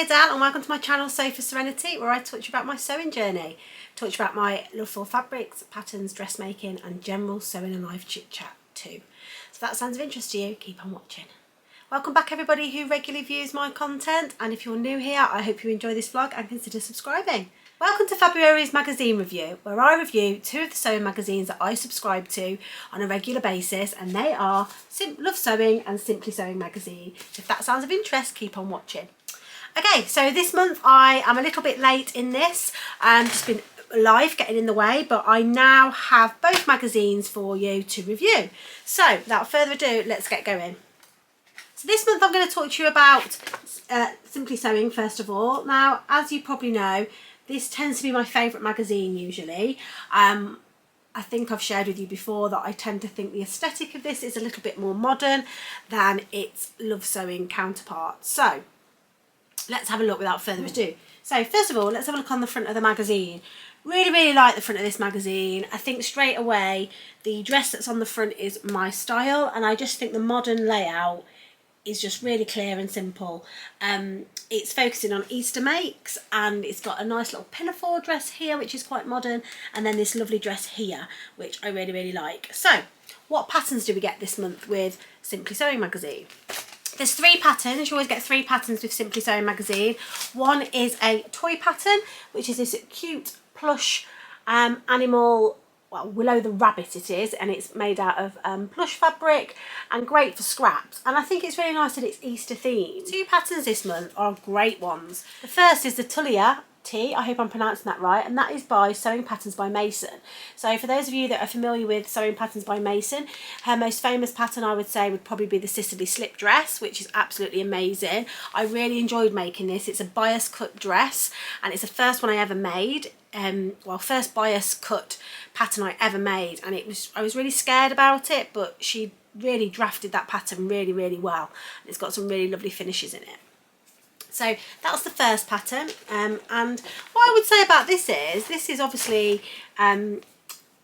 Adele and welcome to my channel Sew for Serenity, where I talk to you about my sewing journey, talk to you about my love for fabrics, patterns, dressmaking and general sewing and life chit chat too. So if that sounds of interest to you, keep on watching. Welcome back everybody who regularly views my content, and if you're new here, I hope you enjoy this vlog and consider subscribing. Welcome to February's magazine review, where I review 2 of the sewing magazines that I subscribe to on a regular basis, and they are Love Sewing and Simply Sewing magazine. So if that sounds of interest, keep on watching. Okay, so this month I am a little bit late in this, just been life getting in the way, but I now have both magazines for you to review. So without further ado, let's get going. So this month I'm going to talk to you about Simply Sewing first of all. Now, as you probably know, this tends to be my favourite magazine usually. I think I've shared with you before that I tend to think the aesthetic of this is a little bit more modern than its Love Sewing counterpart. So let's have a look without further ado. So first of all, let's have a look on the front of the magazine. Really like the front of this magazine. I think straight away the dress that's on the front is my style, and I just think the modern layout is just really clear and simple. It's focusing on Easter makes, and it's got a nice little pinafore dress here which is quite modern, and then this lovely dress here which I really like. So what patterns do we get this month with Simply Sewing magazine? There's 3 patterns. You always get 3 patterns with Simply Sewing magazine. One is a toy pattern, which is this cute plush animal, well, Willow the rabbit it is, and it's made out of plush fabric and great for scraps. And I think it's really nice that it's Easter themed. 2 patterns this month are great ones. The first is the Tullia T, I hope I'm pronouncing that right, and that is by Sewing Patterns by Mason. So for those of you that are familiar with Sewing Patterns by Mason, her most famous pattern I would say would probably be the Sicily slip dress, which is absolutely amazing. I really enjoyed making this. It's a bias cut dress, and it's the first one I ever made. Well, first bias cut pattern I ever made, and I was really scared about it, but she really drafted that pattern really well. It's got some really lovely finishes in it. So that was the first pattern, and what I would say about this is obviously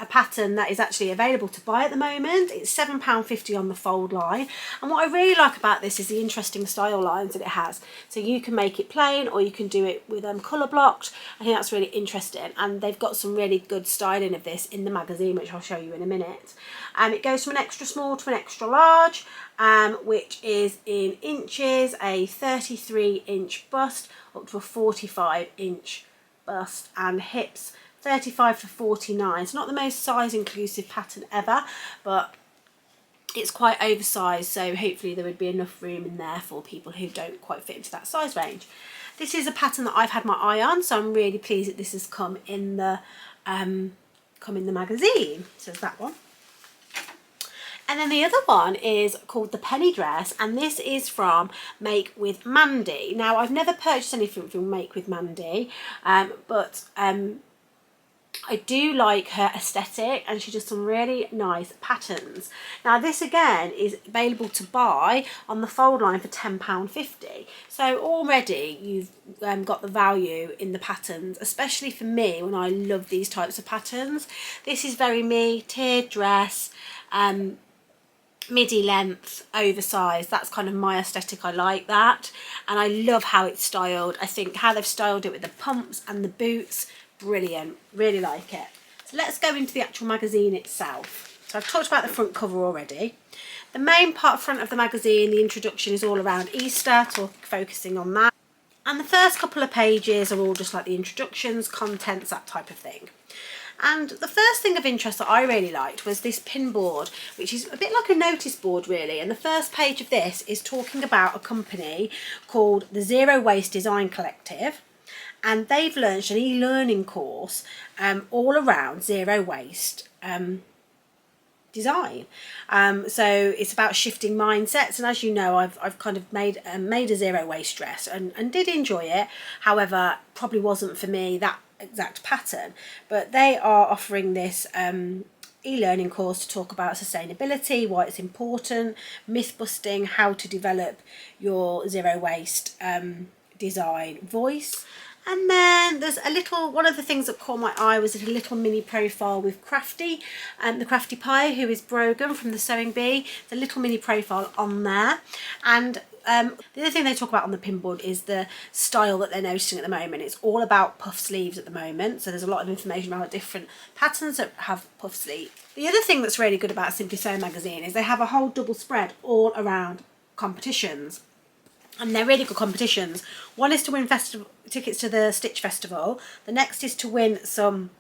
a pattern that is actually available to buy at the moment. It's £7.50 on the fold line, and what I really like about this is the interesting style lines that it has. So you can make it plain or you can do it with colour blocked. I think that's really interesting, and they've got some really good styling of this in the magazine, which I'll show you in a minute. It goes from an extra small to an extra large, which is in inches, a 33-inch bust up to a 45-inch bust, and hips 35 to 49. It's not the most size inclusive pattern ever, but it's quite oversized, so hopefully there would be enough room in there for people who don't quite fit into that size range. This is a pattern that I've had my eye on, so I'm really pleased that this has come in the magazine. So there's that one. And then the other one is called the Penny Dress, and this is from Make with Mandy. Now, I've never purchased anything from Make with Mandy, but I do like her aesthetic, and she does some really nice patterns. Now this again is available to buy on the fold line for £10.50. So already you've got the value in the patterns, especially for me when I love these types of patterns. This is very me, tiered dress, midi length, oversized. That's kind of my aesthetic. I like that, and I love how it's styled. I think how they've styled it with the pumps and the boots, brilliant, really like it. So let's go into the actual magazine itself. So I've talked about the front cover already. The main front of the magazine, the introduction, is all around Easter, focusing on that, and the first couple of pages are all just like the introductions, contents, that type of thing. And the first thing of interest that I really liked was this pin board, which is a bit like a notice board really, and the first page of this is talking about a company called the Zero Waste Design Collective, and they've launched an e-learning course all around zero waste design. So it's about shifting mindsets, and as you know, I've kind of made a zero waste dress and did enjoy it. However, probably wasn't for me that exact pattern, but they are offering this e-learning course to talk about sustainability, why it's important, myth busting, how to develop your zero waste design voice. And then there's a little, one of the things that caught my eye was a little mini profile with Crafty, the Crafty Pie, who is Brogan from the Sewing Bee. The little mini profile on there. And the other thing they talk about on the pinboard is the style that they're noticing at the moment. It's all about puff sleeves at the moment. So there's a lot of information about different patterns that have puff sleeves. The other thing that's really good about Simply Sewing magazine is they have a whole double spread all around competitions. And they're really good competitions. One is to win tickets to the Stitch Festival. The next is to win some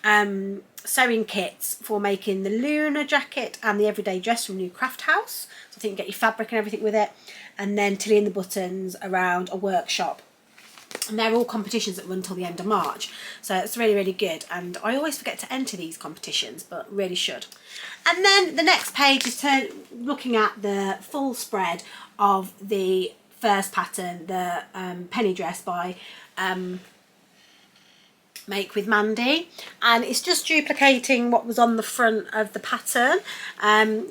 sewing kits for making the Lunar jacket and the everyday dress from New Craft House. So I think you get your fabric and everything with it. And then Tilly and the Buttons around a workshop. And they're all competitions that run until the end of March. So it's really, really good. And I always forget to enter these competitions, but really should. And then the next page is looking at the full spread of the first pattern, the penny dress by Make with Mandy, and it's just duplicating what was on the front of the pattern.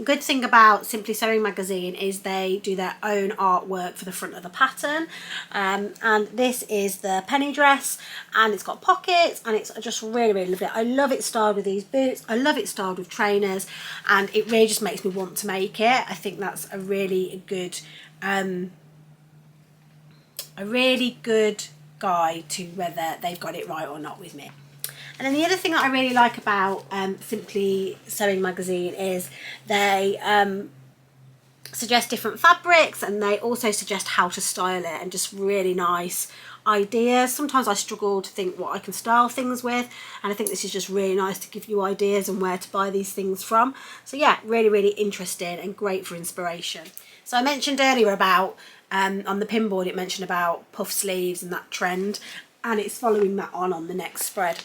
Good thing about Simply Sewing magazine is they do their own artwork for the front of the pattern, and this is the penny dress, and it's got pockets, and it's just really, really lovely. I love it styled with these boots. I love it styled with trainers, and it really just makes me want to make it. I think that's a really good guide to whether they've got it right or not with me. And then the other thing that I really like about Simply Sewing magazine is they suggest different fabrics, and they also suggest how to style it, and just really nice ideas. Sometimes I struggle to think what I can style things with, and I think this is just really nice to give you ideas and where to buy these things from. So yeah, really, really interesting and great for inspiration. So I mentioned earlier about on the pinboard, it mentioned about puff sleeves and that trend, and it's following that on the next spread.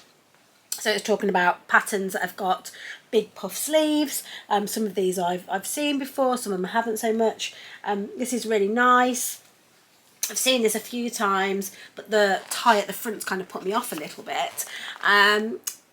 So it's talking about patterns that have got big puff sleeves. Some of these I've seen before, some of them I haven't so much. This is really nice. I've seen this a few times, but the tie at the front's kind of put me off a little bit.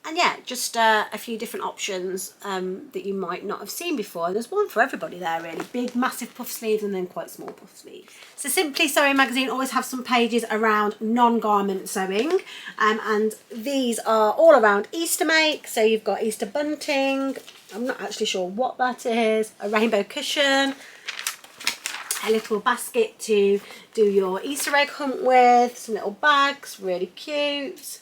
And yeah, just a few different options that you might not have seen before. There's one for everybody there, really. Big, massive puff sleeves, and then quite small puff sleeves. So Simply Sewing magazine always have some pages around non-garment sewing, and these are all around Easter make. So you've got Easter bunting, I'm not actually sure what that is, a rainbow cushion, a little basket to do your Easter egg hunt with, some little bags, really cute.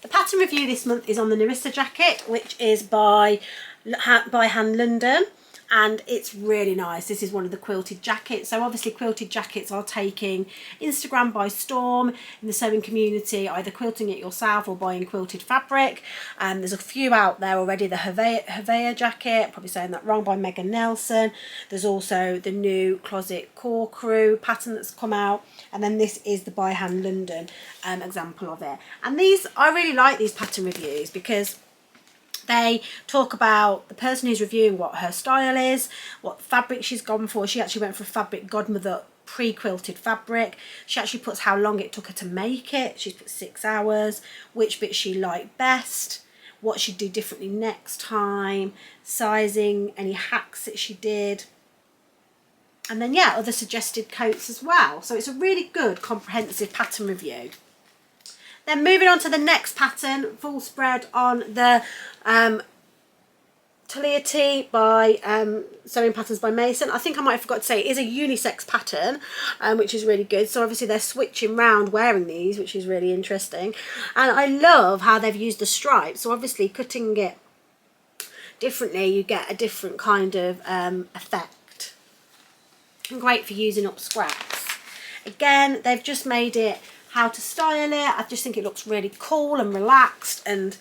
The pattern review this month is on the Narissa jacket, which is by Hand London, and it's really nice. This is one of the quilted jackets. So obviously quilted jackets are taking Instagram by storm in the sewing community, either quilting it yourself or buying quilted fabric. There's a few out there already. The Havea jacket, probably saying that wrong, by Megan Nelson. There's also the new Closet Core Crew pattern that's come out. And then this is the By Hand London example of it. And these, I really like these pattern reviews because they talk about the person who's reviewing what her style is, what fabric she's gone for. She actually went for a fabric godmother pre-quilted fabric. She actually puts how long it took her to make it. She's put 6 hours, which bit she liked best, what she'd do differently next time, sizing, any hacks that she did. And then yeah, other suggested coats as well. So it's a really good comprehensive pattern review. Then moving on to the next pattern, full spread on the Talia Tee by Sewing Patterns by Mason. I think I might have forgot to say it is a unisex pattern, which is really good. So obviously they're switching round wearing these, which is really interesting. And I love how they've used the stripes. So obviously cutting it differently, you get a different kind of effect. And great for using up scraps. Again, they've just made it how to style it. I just think it looks really cool and relaxed, and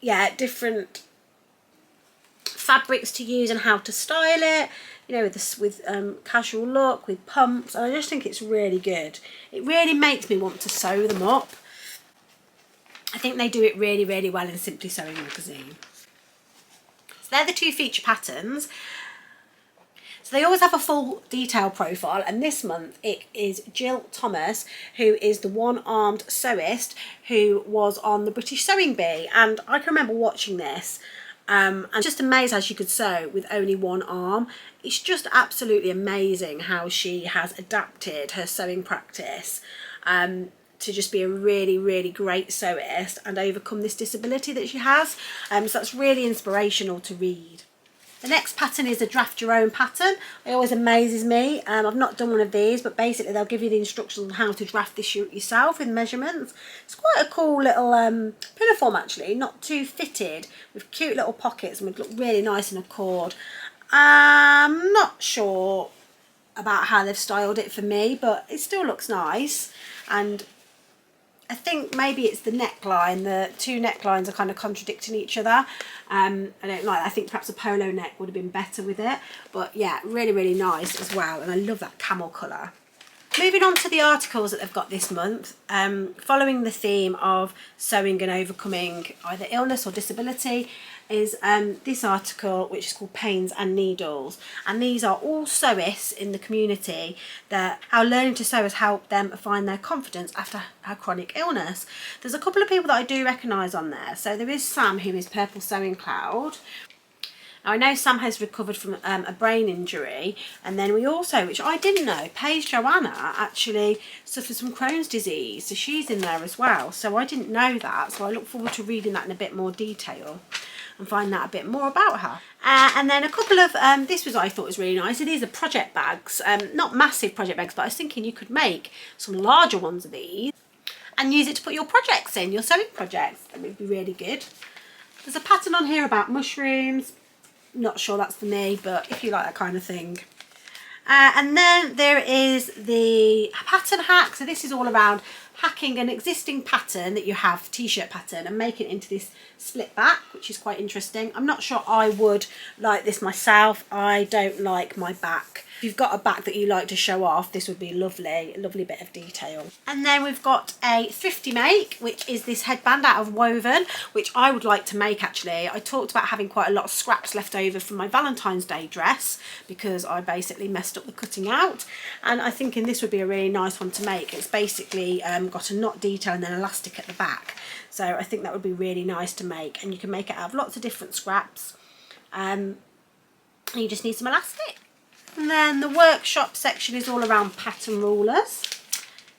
yeah, different fabrics to use and how to style it, you know, with casual look, with pumps. And I just think it's really good. It really makes me want to sew them up. I think they do it really, really well in Simply Sewing magazine. So they're the two feature patterns. So they always have a full detail profile, and this month it is Jill Thomas, who is the one-armed sewist who was on the British Sewing Bee. And I can remember watching this and just amazed how she could sew with only one arm. It's just absolutely amazing how she has adapted her sewing practice to just be a really, really great sewist and overcome this disability that she has. So that's really inspirational to read. The next pattern is a draft your own pattern. It always amazes me. I've not done one of these, but basically they'll give you the instructions on how to draft this yourself with measurements. It's quite a cool little pinafore actually, not too fitted, with cute little pockets and would look really nice in a cord. I'm not sure about how they've styled it for me, but it still looks nice. And I think maybe it's the neckline. The two necklines are kind of contradicting each other. I don't like that. I think perhaps a polo neck would have been better with it. But yeah, really, really nice as well. And I love that camel colour. Moving on to the articles that they've got this month, following the theme of sewing and overcoming either illness or disability, is this article which is called Pains and Needles, and these are all sewists in the community that how learning to sew has helped them find their confidence after a chronic illness. There's a couple of people that I do recognise on there. So there is Sam, who is Purple Sewing Cloud. Now, I know Sam has recovered from a brain injury, and then we also, which I didn't know, Paige Joanna actually suffers from Crohn's disease, so she's in there as well. So I didn't know that, so I look forward to reading that in a bit more detail and find out a bit more about her. And then a couple of, this was I thought was really nice. These are project bags, not massive project bags, but I was thinking you could make some larger ones of these and use it to put your projects in, your sewing projects. That would be really good. There's a pattern on here about mushrooms. Not sure that's for me, but if you like that kind of thing. And then there is the pattern hack. So this is all around hacking an existing pattern that you have, t-shirt pattern, and making it into this split back, which is quite interesting. I'm not sure I would like this myself. I don't like my back. If you've got a back that you like to show off, this would be lovely, a lovely bit of detail. And then we've got a thrifty make, which is this headband out of woven, which I would like to make actually. I talked about having quite a lot of scraps left over from my Valentine's Day dress because I basically messed up the cutting out, and I think this would be a really nice one to make. It's basically got a knot detail and then elastic at the back, so I think that would be really nice to make, and you can make it out of lots of different scraps, and you just need some elastic. And then the workshop section is all around pattern rulers.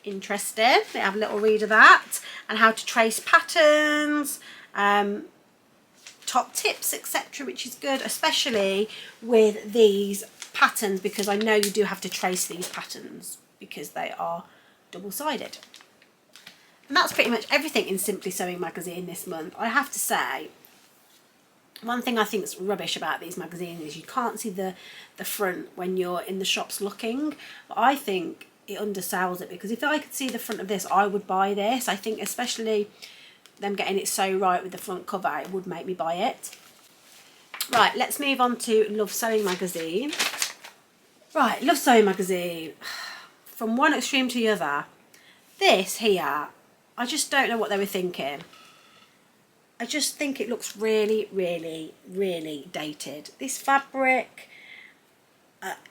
Interesting. They have a little read of that, and how to trace patterns, top tips, etc., which is good, especially with these patterns, because I know you do have to trace these patterns because they are double-sided. And that's pretty much everything in Simply Sewing magazine this month. I have to say, one thing I think is rubbish about these magazines is you can't see the front when you're in the shops looking. But I think it undersells it, because if I could see the front of this, I would buy this. I think especially them getting it so right with the front cover, it would make me buy it. Right, let's move on to Love Sewing magazine. Right, Love Sewing magazine. From one extreme to the other. This here, I just don't know what they were thinking. I just think it looks really, really, really dated. This fabric,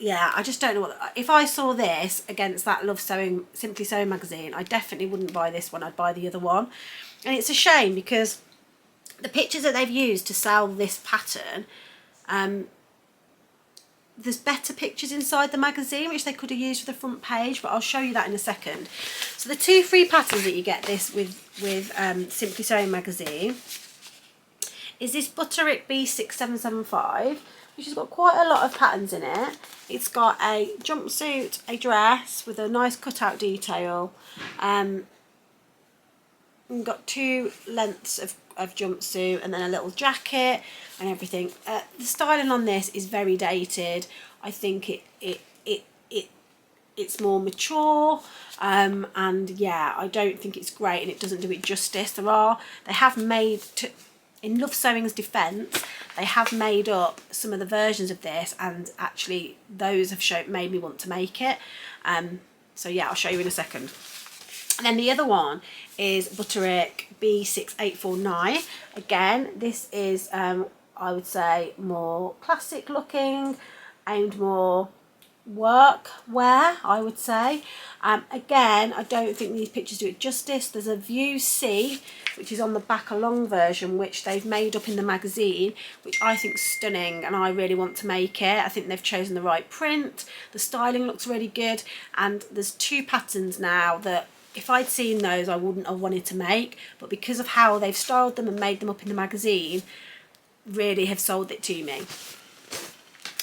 yeah, I just don't know what. If I saw this against that Love Sewing, Simply Sewing magazine, I definitely wouldn't buy this one. I'd buy the other one. And it's a shame because the pictures that they've used to sell this pattern, there's better pictures inside the magazine which they could have used for the front page, but I'll show you that in a second. So the two free patterns that you get this with Simply Sewing magazine is this Butterick B6775, which has got quite a lot of patterns in it. It's got a jumpsuit, a dress with a nice cutout detail. We've got two lengths of jumpsuit and then a little jacket and everything. The styling on this is very dated. I think it's more mature, and yeah, I don't think it's great, and it doesn't do it justice. They have made, in Love Sewing's defence, they have made up some of the versions of this, and actually those have made me want to make it. So yeah, I'll show you in a second. And then the other one is Butterick B6849. Again, this is, I would say, more classic looking, aimed more work wear, I would say. Again, I don't think these pictures do it justice. There's a View C, which is on the back, a long version, which they've made up in the magazine, which I think is stunning, and I really want to make it. I think they've chosen the right print. The styling looks really good, and there's two patterns now that if I'd seen those, I wouldn't have wanted to make, but because of how they've styled them and made them up in the magazine, really have sold it to me.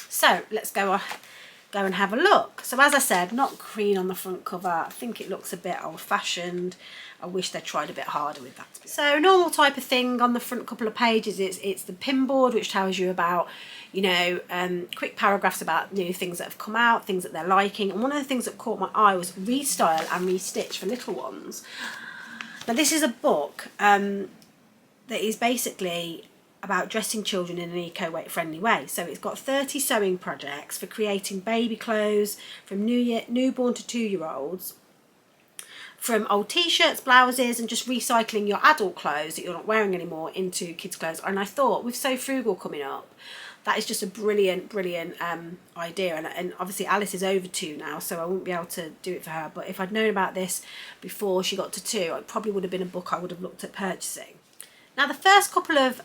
So let's go and have a look. So as I said, not green on the front cover. I think it looks a bit old-fashioned. I wish they tried a bit harder with that. So normal type of thing on the front couple of pages. It's the pin board, which tells you about, you know, quick paragraphs about new things that have come out, things that they're liking. And one of the things that caught my eye was Restyle and Restitch for little ones. Now this is a book that is basically about dressing children in an eco-friendly way. So it's got 30 sewing projects for creating baby clothes from newborn to 2-year-olds, from old t-shirts, blouses, and just recycling your adult clothes that you're not wearing anymore into kids' clothes. And I thought, with So Frugal coming up, that is just a brilliant idea. And obviously Alice is over 2 now, so I won't be able to do it for her. But if I'd known about this before she got to 2, it probably would have been a book I would have looked at purchasing. Now the first couple of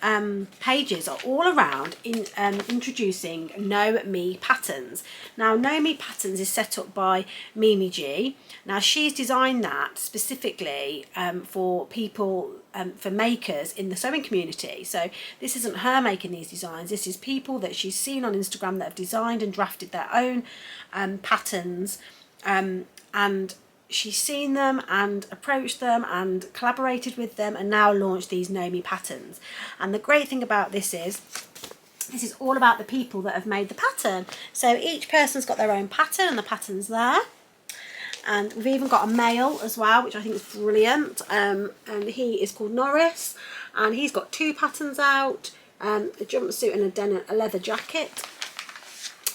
pages are all around introducing Know Me Patterns. Now Know Me Patterns is set up by Mimi G. Now she's designed that specifically for people, for makers in the sewing community. So this isn't her making these designs, this is people that she's seen on Instagram that have designed and drafted their own patterns, and she's seen them and approached them and collaborated with them and now launched these Know Me Patterns. And the great thing about this is all about the people that have made the pattern. So each person's got their own pattern and the pattern's there. And we've even got a male as well, which I think is brilliant. And he is called Norris, and he's got 2 patterns out, a jumpsuit and a leather jacket.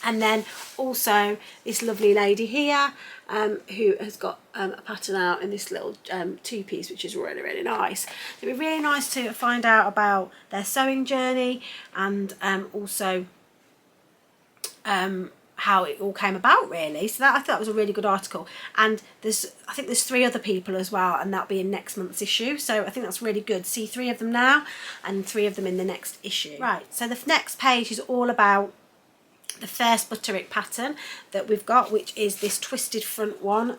And then also this lovely lady here, who has got a pattern out in this little 2-piece, which is really nice. It'd be really nice to find out about their sewing journey, and also how it all came about, really. So that, I thought that was a really good article. And I think there's 3 other people as well, and that'll be in next month's issue. So I think that's really good. See 3 of them now and 3 of them in the next issue. Right, so the next page is all about the first Butterick pattern that we've got, which is this twisted front one,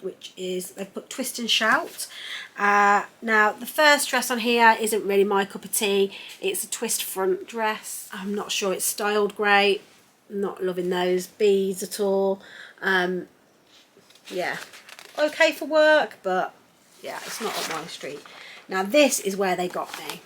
which is, they've put Twist and Shout. Now the first dress on here isn't really my cup of tea. It's a twist front dress. I'm not sure it's styled great. I'm not loving those beads at all. Yeah, okay for work, but yeah, it's not up my street. Now this is where they got me.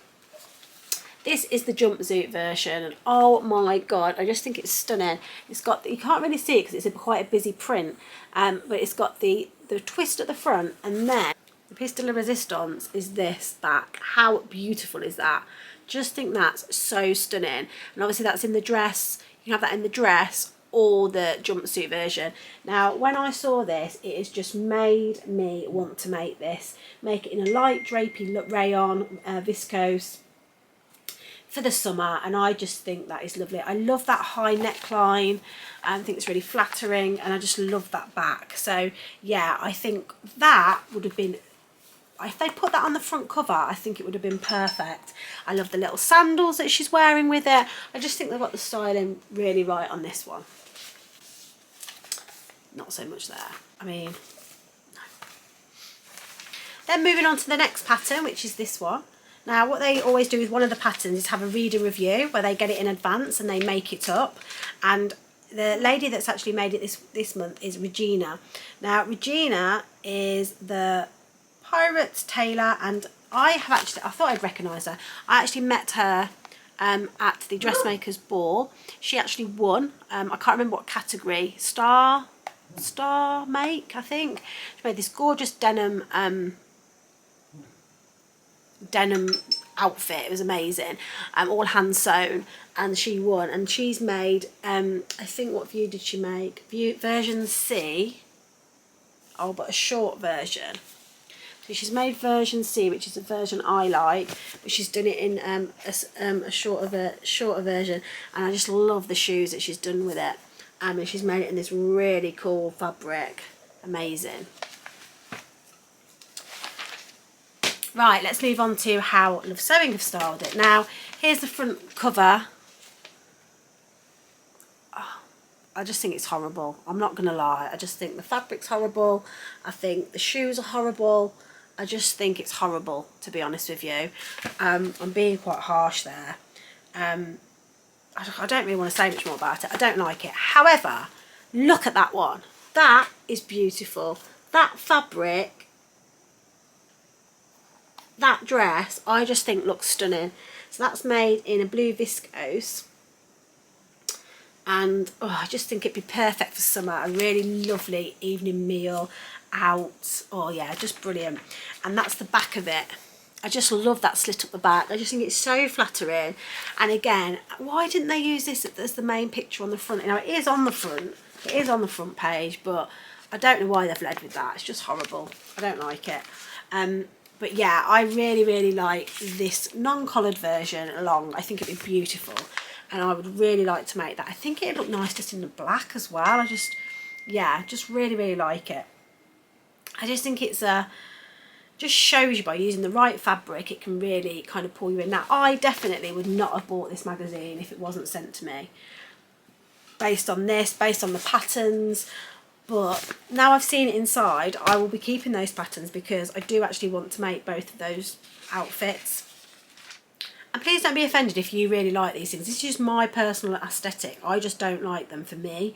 This is the jumpsuit version, and oh my god, I just think it's stunning. It's got, you can't really see it because it's quite a busy print, but it's got the twist at the front, and then the pièce de la résistance is this back. How beautiful is that? Just think that's so stunning. And obviously that's in the dress. You can have that in the dress or the jumpsuit version. Now when I saw this, it has just made me want to make this. Make it in a light drapey rayon, viscose, for the summer, and I just think that is lovely. I love that high neckline. I think it's really flattering, and I just love that back. So yeah, I think that would have been, if they put that on the front cover, I think it would have been perfect. I love the little sandals that she's wearing with it. I just think they've got the styling really right on this one. Not so much there. I mean, no. Then moving on to the next pattern, which is this one. Now what they always do with one of the patterns is have a reader review where they get it in advance and they make it up. And the lady that's actually made it this month is Regina. Now Regina is the Pirates tailor, and I thought I'd recognise her. I actually met her at the dressmakers ball. She actually won, I can't remember what category, star make, I think. She made this gorgeous denim outfit. It was amazing, all hand sewn, and she won. And she's made I think, what view did she make? Version C. Oh, but a short version. So she's made version C, which is a version I like, but she's done it in a shorter version, and I just love the shoes that she's done with it. And she's made it in this really cool fabric. Amazing. Right, let's move on to how Love Sewing have styled it. Now, here's the front cover. Oh, I just think it's horrible. I'm not going to lie. I just think the fabric's horrible. I think the shoes are horrible. I just think it's horrible, to be honest with you. I'm being quite harsh there. I don't really want to say much more about it. I don't like it. However, look at that one. That is beautiful. That fabric, that dress, I just think looks stunning. So that's made in a blue viscose. And I just think it'd be perfect for summer. A really lovely evening meal out. Oh yeah, just brilliant. And that's the back of it. I just love that slit up the back. I just think it's so flattering. And again, why didn't they use this as the main picture on the front? Now it is on the front. It is on the front page, but I don't know why they've led with that. It's just horrible. I don't like it. But yeah, I really, really like this non-collared version along. I think it'd be beautiful. And I would really like to make that. I think it'd look nice just in the black as well. Yeah, just really, really like it. I just think it's just shows you by using the right fabric, it can really kind of pull you in. Now, I definitely would not have bought this magazine if it wasn't sent to me. Based on this, based on the patterns. But now I've seen it inside, I will be keeping those patterns because I do actually want to make both of those outfits. And please don't be offended if you really like these things. This is just my personal aesthetic. I just don't like them for me.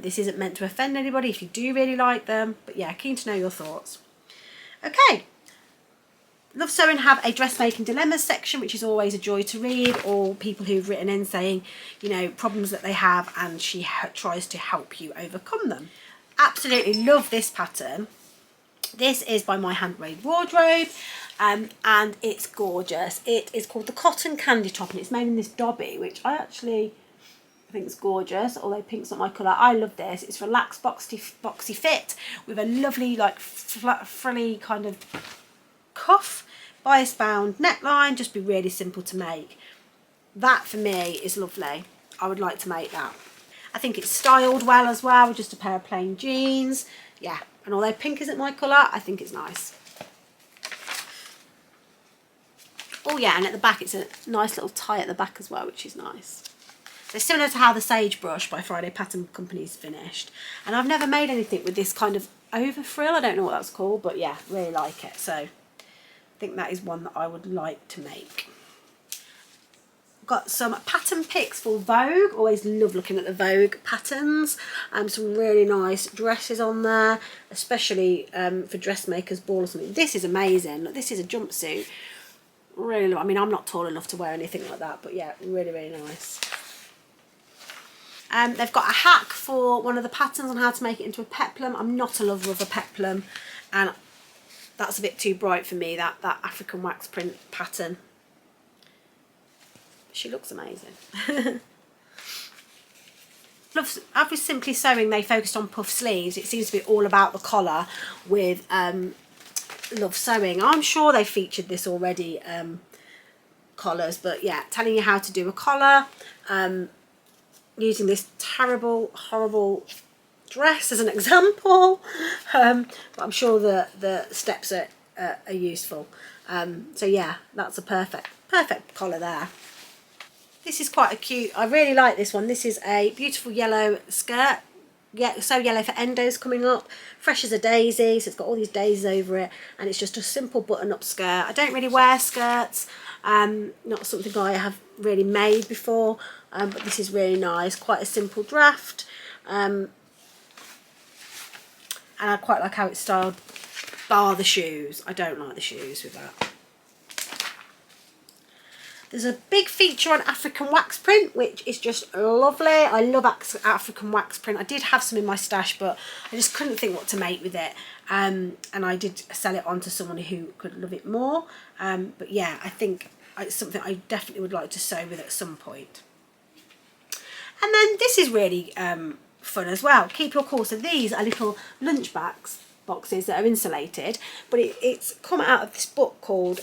This isn't meant to offend anybody if you do really like them. But yeah, keen to know your thoughts. Okay. Love Sewing have a dressmaking dilemmas section, which is always a joy to read, or people who've written in saying, you know, problems that they have, and she tries to help you overcome them. Absolutely love this pattern. This is by My Handmade Wardrobe, and it's gorgeous. It is called the Cotton Candy Top, and it's made in this Dobby, which I think it's gorgeous, although pink's not my colour. I love this. It's relaxed, boxy fit with a lovely, like, frilly kind of cuff, bias bound neckline. Just be really simple to make. That for me is lovely. I would like to make that. I think it's styled well as well with just a pair of plain jeans. Yeah, and although pink isn't my colour, I think it's nice. Oh yeah, and at the back it's a nice little tie at the back as well, which is nice. So similar to how the Sagebrush by Friday Pattern Company's finished. And I've never made anything with this kind of over frill. I don't know what that's called, but yeah, really like it. So I think that is one that I would like to make. Got some pattern picks for Vogue. Always love looking at the Vogue patterns. Some really nice dresses on there, especially for dressmakers ball or something. This is amazing. Look, this is a jumpsuit. Really, I mean, I'm not tall enough to wear anything like that, but yeah, really, really nice. They've got a hack for one of the patterns on how to make it into a peplum. I'm not a lover of a peplum, and that's a bit too bright for me, that African wax print pattern. She looks amazing. Love with Simply Sewing, they focused on puff sleeves. It seems to be all about the collar with Love Sewing. I'm sure they featured this already, collars, but yeah, telling you how to do a collar, using this terrible, horrible dress as an example, but I'm sure the steps are useful. So yeah, that's a perfect collar there. This is quite a cute, I really like this one. This is a beautiful yellow skirt. Yeah, so yellow for endos coming up. Fresh as a daisy, so it's got all these daisies over it, and it's just a simple button-up skirt. I don't really wear skirts, not something I have really made before, but this is really nice. Quite a simple draft, and I quite like how it's styled, bar the shoes. I don't like the shoes with that. There's a big feature on African wax print, which is just lovely. I love African wax print. I did have some in my stash, but I just couldn't think what to make with it. And I did sell it on to someone who could love it more. But yeah, I think it's something I definitely would like to sew with at some point. And then this is really fun as well. Keep your cool. So these are little lunch boxes that are insulated, but it's come out of this book called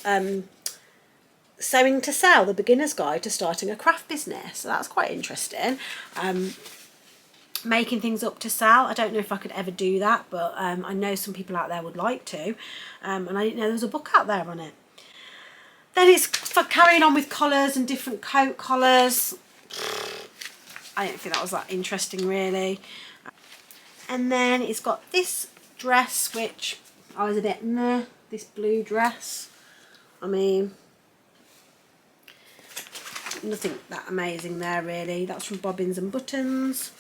Sewing to Sell, the Beginner's Guide to Starting a Craft Business. So that's quite interesting. Making things up to sell. I don't know if I could ever do that, but I know some people out there would like to. And I didn't know there was a book out there on it. Then it's for carrying on with collars and different coat collars. I didn't think that was that interesting really. And then it's got this dress, which I was a bit meh, this blue dress. I mean, nothing that amazing there really. That's from Bobbins and Buttons.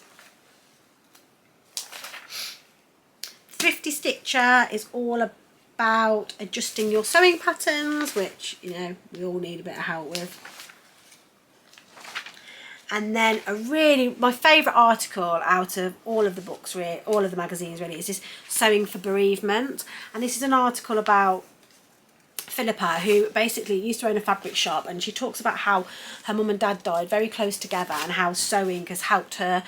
Thrifty Stitcher is all about adjusting your sewing patterns, which, you know, we all need a bit of help with. And then my favourite article out of all of the books, really, all of the magazines really, is this Sewing for Bereavement. And this is an article about Philippa, who basically used to own a fabric shop, and she talks about how her mum and dad died very close together and how sewing has helped her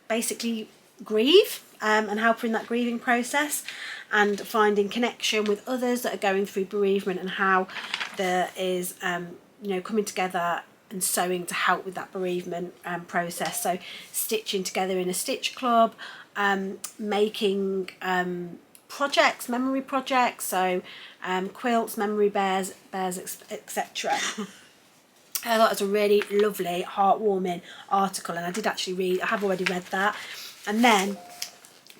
basically grieve and help her in that grieving process, and finding connection with others that are going through bereavement, and how there is you know, coming together and sewing to help with that bereavement process. So stitching together in a stitch club, making projects, memory projects, so quilts, memory bears, etc. I thought it was a really lovely, heartwarming article, and I did actually read, I have already read that. And then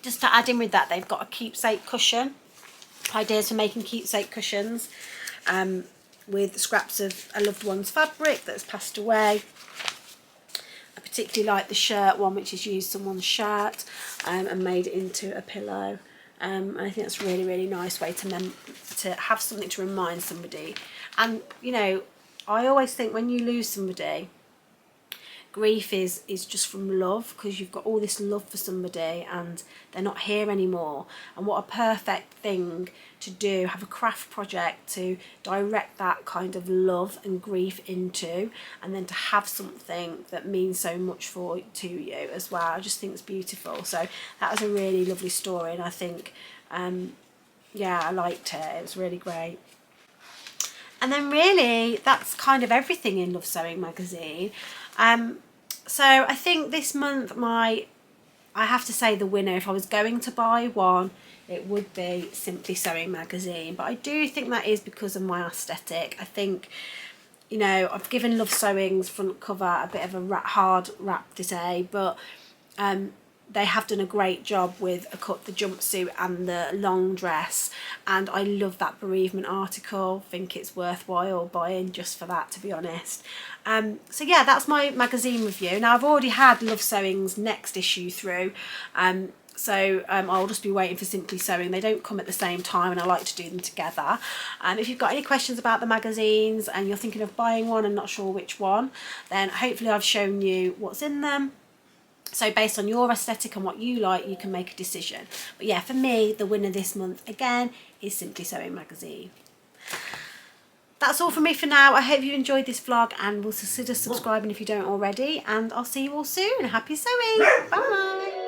just to add in with that, they've got a keepsake cushion, ideas for making keepsake cushions, with scraps of a loved one's fabric that's passed away. I particularly like the shirt one, which has used someone's shirt and made it into a pillow. And I think that's a really, really nice way to have something to remind somebody. And, you know, I always think when you lose somebody, grief is just from love, because you've got all this love for somebody and they're not here anymore. And what a perfect thing to do, have a craft project to direct that kind of love and grief into, and then to have something that means so much to you as well. I just think it's beautiful. So that was a really lovely story, and I think yeah, I liked it. It was really great. And then really that's kind of everything in Love Sewing magazine. So I think this month I have to say the winner, if I was going to buy one, it would be Simply Sewing magazine. But I do think that is because of my aesthetic. I think, you know, I've given Love Sewing's front cover a bit of a hard rap today, but they have done a great job with the jumpsuit and the long dress, and I love that bereavement article. think it's worthwhile buying just for that, to be honest. So yeah, that's my magazine review. Now I've already had Love Sewing's next issue through, so I'll just be waiting for Simply Sewing. They don't come at the same time, and I like to do them together. If you've got any questions about the magazines and you're thinking of buying one and not sure which one, then hopefully I've shown you what's in them. So based on your aesthetic and what you like, you can make a decision. But yeah, for me, the winner this month, again, is Simply Sewing magazine. That's all from me for now. I hope you enjoyed this vlog, and will consider subscribing if you don't already. And I'll see you all soon. Happy sewing. Bye.